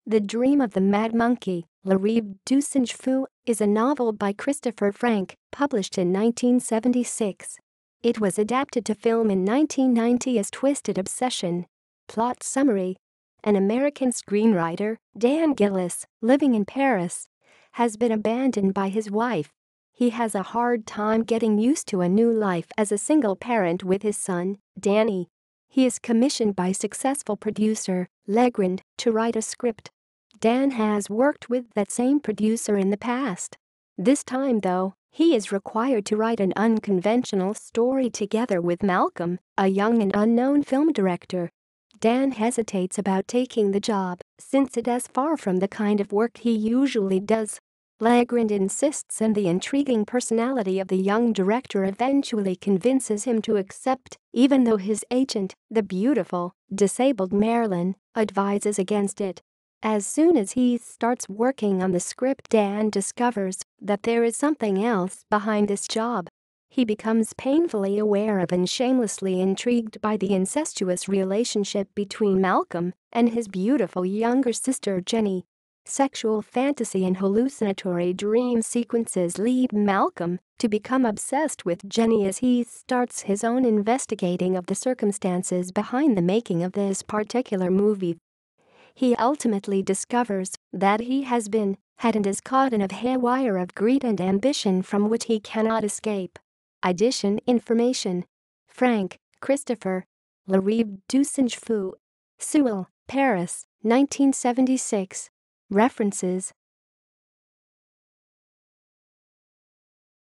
The Dream of the Mad Monkey, Le Rêve du Singe Fou, is a novel by Christopher Frank, published in 1976. It was adapted to film in 1990 as Twisted Obsession. Plot summary: an American screenwriter, Dan Gillis, living in Paris, has been abandoned by his wife. He has a hard time getting used to a new life as a single parent with his son, Danny. He is commissioned by successful producer, Legrand, to write a script. Dan has worked with that same producer in the past. This time, though, he is required to write an unconventional story together with Malcolm, a young and unknown film director. Dan hesitates about taking the job since it is far from the kind of work he usually does. Legrand insists, and the intriguing personality of the young director eventually convinces him to accept, even though his agent, the beautiful, disabled Marilyn, advises against it. As soon as he starts working on the script, Dan discovers that there is something else behind this job. He becomes painfully aware of and shamelessly intrigued by the incestuous relationship between Malcolm and his beautiful younger sister Jenny. Sexual fantasy and hallucinatory dream sequences lead Malcolm to become obsessed with Jenny as he starts his own investigating of the circumstances behind the making of this particular movie. He ultimately discovers that he has been had and is caught in a haywire of greed and ambition from which he cannot escape. Addition information: Frank, Christopher. Le Rêve du Singe Fou. Seuil, Paris, 1976. References: